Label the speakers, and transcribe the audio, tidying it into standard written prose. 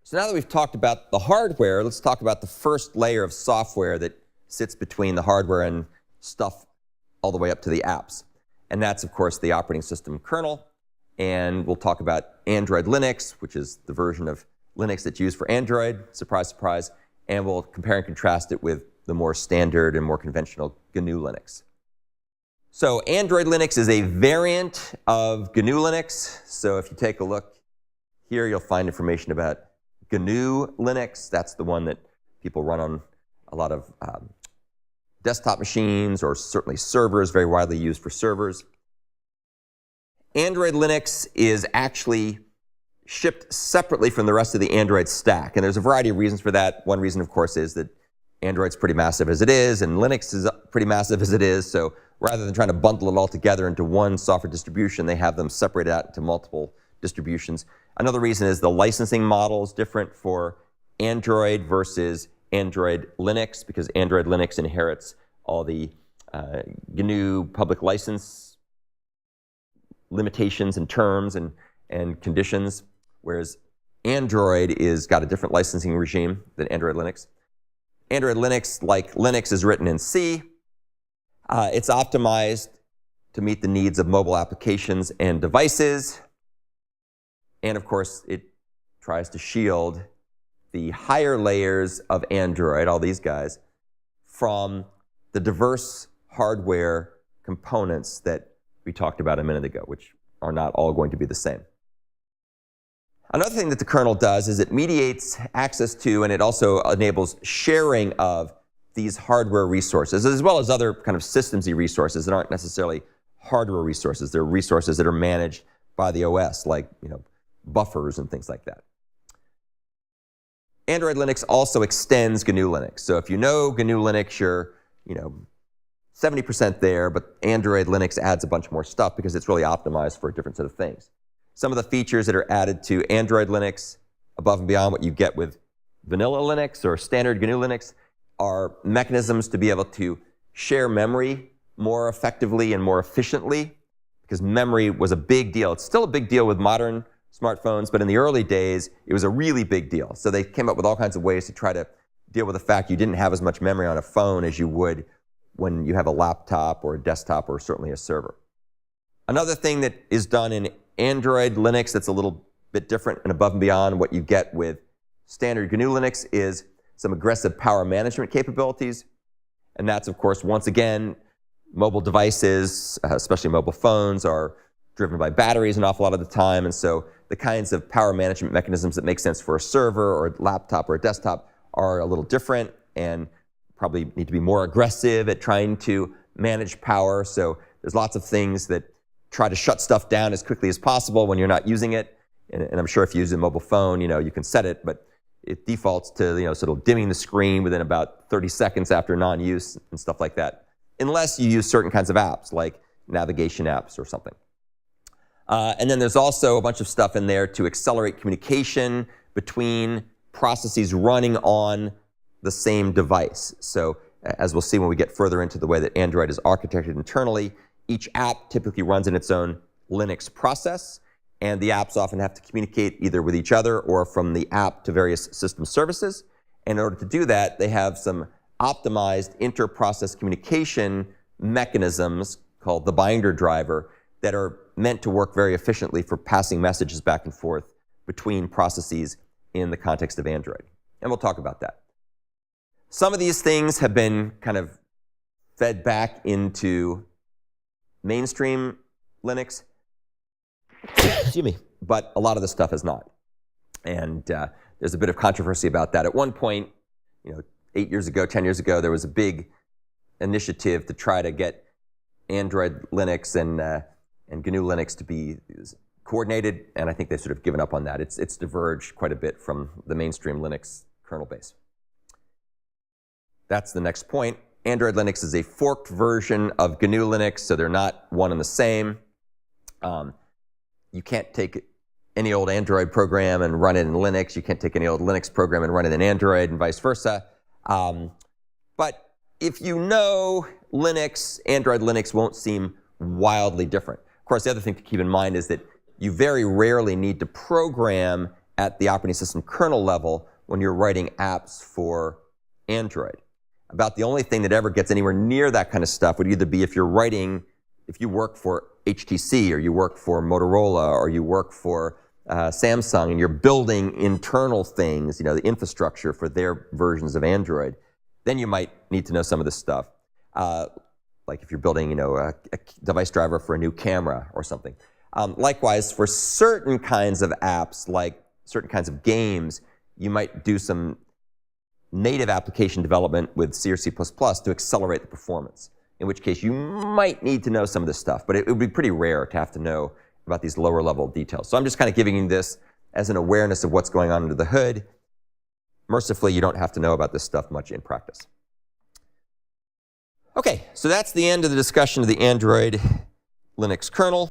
Speaker 1: So now that we've talked about the hardware, let's talk about the first layer of software that sits between the hardware and stuff all the way up to the apps. And that's, of course, the operating system kernel. And we'll talk about Android Linux, which is the version of Linux that's used for Android. Surprise, surprise. And we'll compare and contrast it with the more standard and more conventional GNU Linux. So Android Linux is a variant of GNU Linux. So if you take a look here, you'll find information about GNU Linux. That's the one that people run on a lot of desktop machines, or certainly servers, very widely used for servers. Android Linux is actually shipped separately from the rest of the Android stack. And there's a variety of reasons for that. One reason, of course, is that Android's pretty massive as it is, and Linux is pretty massive as it is. So rather than trying to bundle it all together into one software distribution, they have them separated out into multiple distributions. Another reason is the licensing model is different for Android versus Android Linux, because Android Linux inherits all the GNU public license limitations and terms and conditions, whereas Android is got a different licensing regime than Android Linux. Android Linux, like Linux, is written in C. It's optimized to meet the needs of mobile applications and devices. And of course, it tries to shield the higher layers of Android, all these guys, from the diverse hardware components that we talked about a minute ago, which are not all going to be the same. Another thing that the kernel does is it mediates access to, and it also enables sharing of these hardware resources, as well as other kind of systemsy resources that aren't necessarily hardware resources. They're resources that are managed by the OS, like buffers and things like that. Android Linux also extends GNU Linux. So if you know GNU Linux, you're 70% there, but Android Linux adds a bunch more stuff because it's really optimized for a different set of things. Some of the features that are added to Android Linux, above and beyond what you get with vanilla Linux or standard GNU Linux, are mechanisms to be able to share memory more effectively and more efficiently, because memory was a big deal. It's still a big deal with modern smartphones, but in the early days, it was a really big deal. So they came up with all kinds of ways to try to deal with the fact you didn't have as much memory on a phone as you would when you have a laptop or a desktop or certainly a server. Another thing that is done in Android Linux that's a little bit different and above and beyond what you get with standard GNU Linux is some aggressive power management capabilities. And that's, of course, once again, mobile devices, especially mobile phones, are driven by batteries an awful lot of the time. And so the kinds of power management mechanisms that make sense for a server or a laptop or a desktop are a little different and probably need to be more aggressive at trying to manage power. So there's lots of things that try to shut stuff down as quickly as possible when you're not using it. And I'm sure if you use a mobile phone, you can set it, but it defaults to sort of dimming the screen within about 30 seconds after non-use and stuff like that, unless you use certain kinds of apps like navigation apps or something. And then there's also a bunch of stuff in there to accelerate communication between processes running on the same device. So as we'll see when we get further into the way that Android is architected internally, each app typically runs in its own Linux process, and the apps often have to communicate either with each other or from the app to various system services. And in order to do that, they have some optimized inter-process communication mechanisms called the binder driver that are meant to work very efficiently for passing messages back and forth between processes in the context of Android. And we'll talk about that. Some of these things have been kind of fed back into mainstream Linux, excuse me, but a lot of the stuff has not. And there's a bit of controversy about that. At one point, 8 years ago, 10 years ago, there was a big initiative to try to get Android Linux and GNU Linux to be coordinated, and I think they've sort of given up on that. It's diverged quite a bit from the mainstream Linux kernel base. That's the next point. Android Linux is a forked version of GNU Linux, so they're not one and the same. You can't take any old Android program and run it in Linux. You can't take any old Linux program and run it in Android, and vice versa. But if you know Linux, Android Linux won't seem wildly different. Of course, the other thing to keep in mind is that you very rarely need to program at the operating system kernel level when you're writing apps for Android. About the only thing that ever gets anywhere near that kind of stuff would either be if you work for HTC, or you work for Motorola, or you work for Samsung, and you're building internal things, the infrastructure for their versions of Android. Then you might need to know some of this stuff. Like if you're building, a device driver for a new camera or something. Likewise, for certain kinds of apps, like certain kinds of games, you might do some native application development with C or C++ to accelerate the performance, in which case you might need to know some of this stuff, but it would be pretty rare to have to know about these lower level details. So I'm just kind of giving you this as an awareness of what's going on under the hood. Mercifully, you don't have to know about this stuff much in practice. Okay, so that's the end of the discussion of the Android Linux kernel.